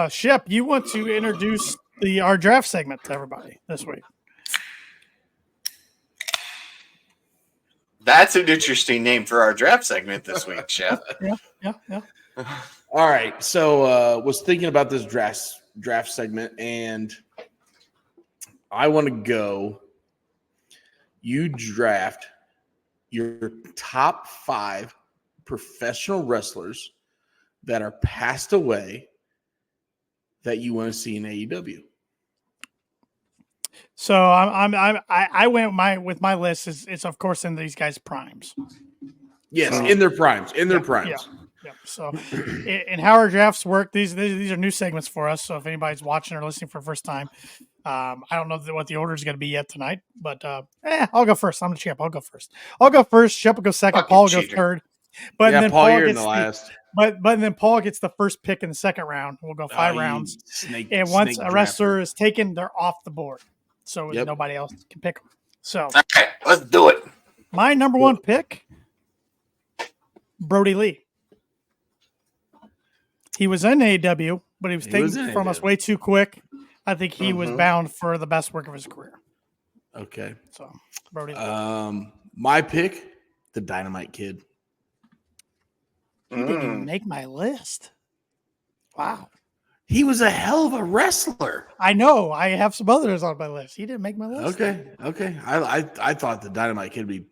Shep, you want to introduce our draft segment to everybody this week? That's an interesting name for our draft segment this week, Chef. Yeah. All right. So was thinking about this draft segment, and I want to go. You draft your top 5 professional wrestlers that are passed away that you want to see in AEW. So I went with my list. It's of course in these guys' primes. Yes, in their primes. Yeah. So, and how our drafts work, these are new segments for us. So if anybody's watching or listening for the first time, I don't know what the order is going to be yet tonight, but I'll go first. I'm the champ. I'll go first. Shep will go second. Fucking Paul will cheater. go third. But then Paul, you're gets in the last. But then Paul gets the first pick in the second round. We'll go 5 rounds. And once a wrestler is taken, they're off the board. So nobody else can pick them. So all right, let's do it. My number 1 pick, Brody Lee. He was in AEW, but he was taken from us way too quick. I think he was bound for the best work of his career. Okay. So Brody Lee. My pick, the Dynamite Kid. He didn't even make my list. Wow. He was a hell of a wrestler. I know. I have some others on my list. He didn't make my list. Okay. I thought the Dynamite Kid would be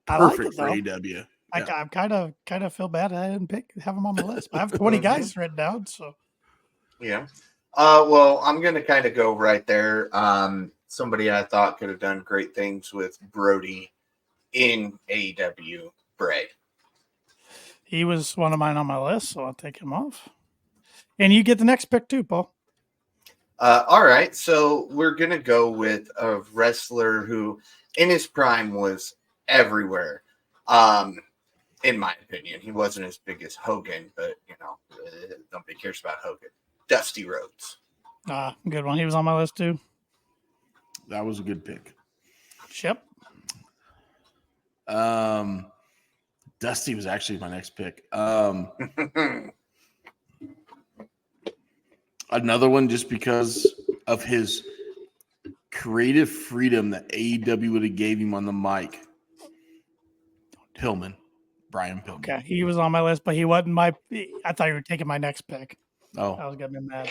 perfect for AEW. Yeah. I'm kind of feel bad I didn't have him on my list. I have 20 guys written down. So yeah. Well, I'm gonna kind of go right there. Somebody I thought could have done great things with Brody in AEW, Bray. He was one of mine on my list, so I'll take him off. And you get the next pick too, Paul. All right. So we're going to go with a wrestler who in his prime was everywhere. In my opinion, he wasn't as big as Hogan, but nobody cares about Hogan. Dusty Rhodes. Good one. He was on my list too. That was a good pick. Shep. Dusty was actually my next pick. Another one just because of his creative freedom that AEW would have gave him on the mic. Brian Pillman. Okay, he was on my list, but he wasn't I thought you were taking my next pick. Oh. I was going to be mad.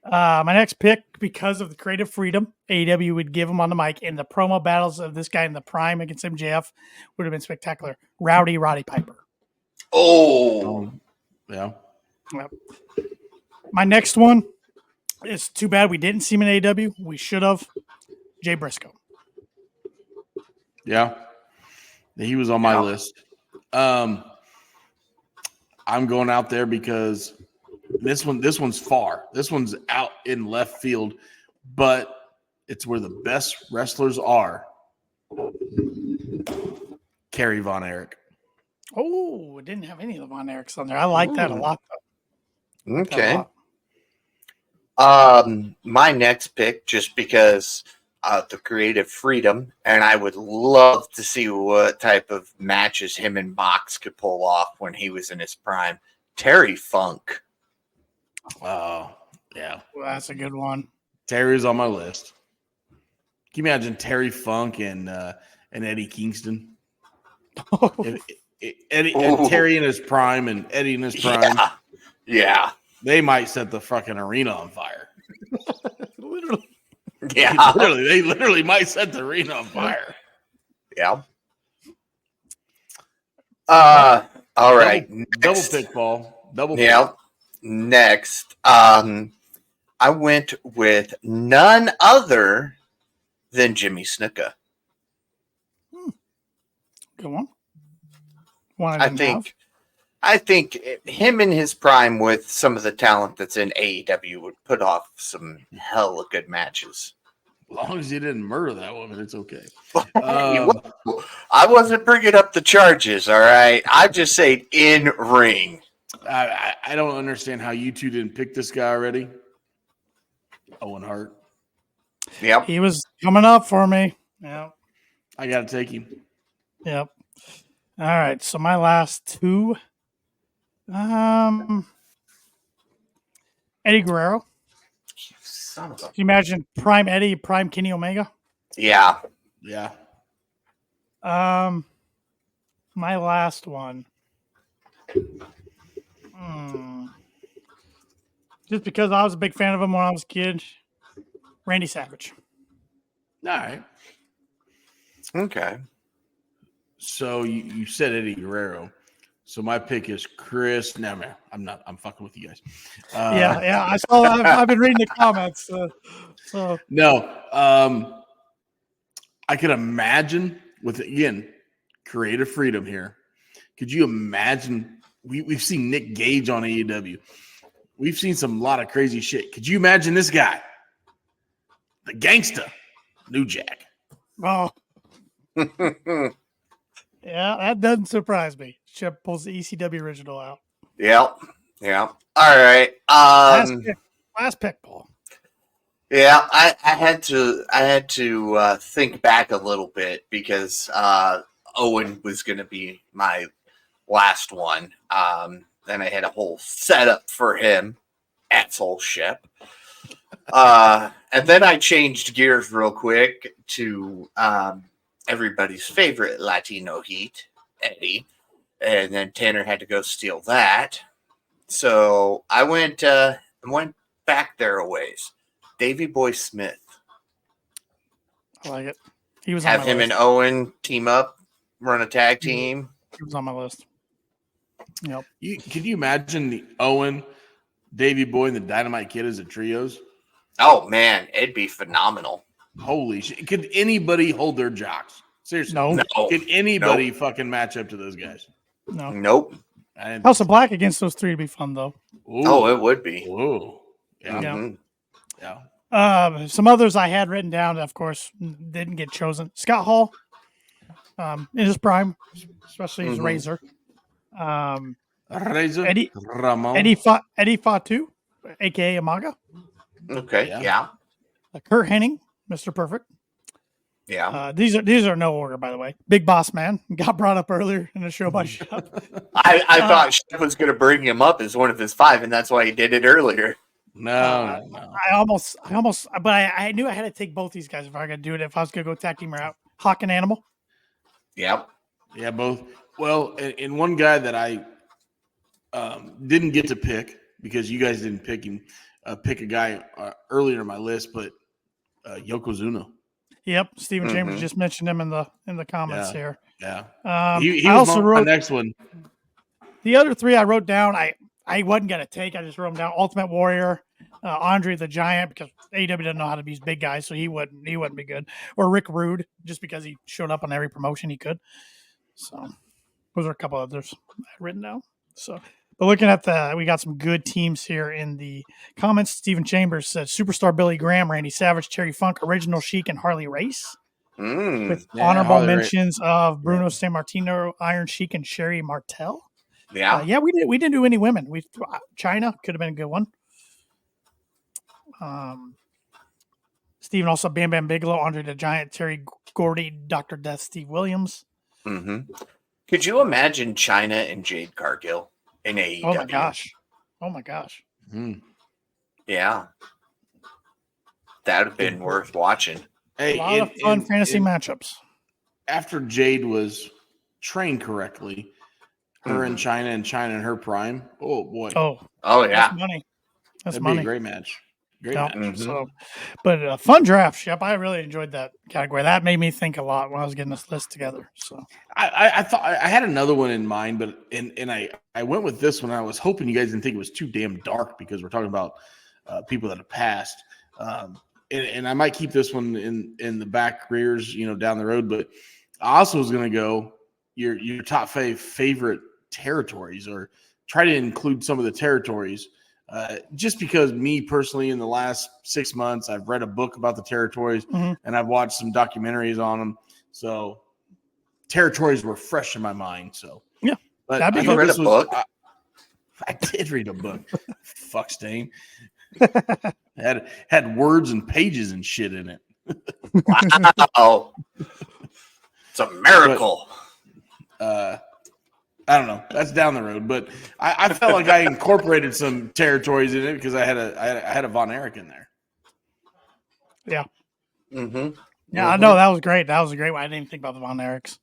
My next pick, because of the creative freedom AEW would give him on the mic, and the promo battles of this guy in the prime against MJF would have been spectacular. Roddy Piper. Oh. Yeah. Yep. My next one is too bad we didn't see him in AEW. We should have. Jay Briscoe. Yeah. He was on my list. I'm going out there because this one's far. This one's out in left field, but it's where the best wrestlers are. Kerry Von Erich. Oh, didn't have any of the Von Erichs on there. I like that a lot, though. Okay. My next pick, just because of the creative freedom, and I would love to see what type of matches him and Mox could pull off when he was in his prime. Terry Funk. Oh, yeah. Well, that's a good one. Terry's on my list. Can you imagine Terry Funk and Eddie Kingston? And Terry in his prime and Eddie in his prime. Yeah. They might set the fucking arena on fire. Literally. Yeah. They literally might set the arena on fire. Yeah. All right. Double pick, Paul. Double pick. Yeah. Next, I went with none other than Jimmy Snuka. Good one. I think him in his prime with some of the talent that's in AEW would put off some hella good matches. As long as you didn't murder that woman, it's okay. I wasn't bringing up the charges, all right? I just said in ring. I don't understand how you two didn't pick this guy already. Owen Hart. Yep. He was coming up for me. Yep. I got to take him. Yep. All right. So my last two. Eddie Guerrero. Son of a. Can you imagine Prime Eddie, Prime Kenny Omega? Yeah. Yeah. My last one. Just because I was a big fan of him when I was a kid. Randy Savage. All right. Okay. So you said Eddie Guerrero. So my pick is Chris. No, man, I'm not. I'm fucking with you guys. Yeah. I saw. I've been reading the comments. So No. I could imagine with, again, creative freedom here. Could you imagine? We've seen Nick Gage on AEW. We've seen a lot of crazy shit. Could you imagine this guy, the gangster, New Jack? oh yeah, that doesn't surprise me. Shep pulls the ECW original out. Yep. Yeah. All right. Last pick, Paul. Yeah, I had to think back a little bit because Owen was going to be my last one. Then I had a whole setup for him, asshole Shep. And then I changed gears real quick to everybody's favorite Latino heat, Eddie. And then Tanner had to go steal that. So I went back there a ways. Davey Boy Smith. I like it. He was on Have my him list. and Owen team up, run a tag team. He was on my list. Yep. Can you imagine the Owen, Davey Boy, and the Dynamite Kid as a trios? Oh man, it'd be phenomenal. Holy shit! Could anybody hold their jocks? Seriously, No. Could anybody fucking match up to those guys? No. Nope. House of Black against those three would be fun though. Oh, it would be. Whoa. Yeah. Mhm. Yeah. Some others I had written down, of course, didn't get chosen. Scott Hall, in his prime, especially his Razor. Razor Eddie Ramon. Eddie Fatu, aka Amaga. Okay. Yeah. Kurt Hennig, Mr. Perfect. Yeah. These are no order, by the way. Big Boss Man got brought up earlier in the show by Shep. I thought Shep was going to bring him up as one of his five, and that's why he did it earlier. No. I almost, but I knew I had to take both these guys if I could do it. If I was going to go tag team or out, Hawk and Animal. Yep. Yeah, both. Well, and one guy that I didn't get to pick because you guys didn't pick him, pick a guy earlier in my list, but Yokozuna. Yep, Stephen Chambers just mentioned him in the comments here. Yeah, he I was also my wrote next one. The other three I wrote down. I wasn't gonna take. I just wrote them down. Ultimate Warrior, Andre the Giant, because AEW doesn't know how to use big guys, so he wouldn't be good. Or Rick Rude, just because he showed up on every promotion he could. So those are a couple others I had written down. So, but looking at we got some good teams here in the comments. Stephen Chambers said Superstar Billy Graham, Randy Savage, Terry Funk, Original Sheik, and Harley Race. With honorable mentions of Bruno Sammartino, Iron Sheik, and Sherry Martel. Yeah. We didn't do any women. China could have been a good one. Steven also Bam Bam Bigelow, Andre the Giant, Terry Gordy, Dr. Death, Steve Williams. Could you imagine China and Jade Cargill in AEW? Oh my gosh. Yeah. That would have been worth watching. Hey, a lot of fun fantasy matchups. After Jade was trained correctly, her in China and her prime. Oh boy. Oh yeah. That's money. That'd be a great match. Match. So, but a fun draft, Shep. I really enjoyed that category. That made me think a lot when I was getting this list together. So I thought I had another one in mind, but I went with this one. I was hoping you guys didn't think it was too damn dark because we're talking about people that have passed. And I might keep this one in the back rears, down the road. But I also was going to go your top favorite territories, or try to include some of the territories. Just because me personally, in the last 6 months, I've read a book about the territories and I've watched some documentaries on them. So territories were fresh in my mind. So yeah, but I read a book. I did read a book. Fuck stain. had words and pages and shit in it. Wow. It's a miracle. I don't know. That's down the road, but I felt like I incorporated some territories in it because I had a Von Erich in there. Yeah. Mm-hmm. Yeah, I know that was great. That was a great one. I didn't even think about the Von Erichs.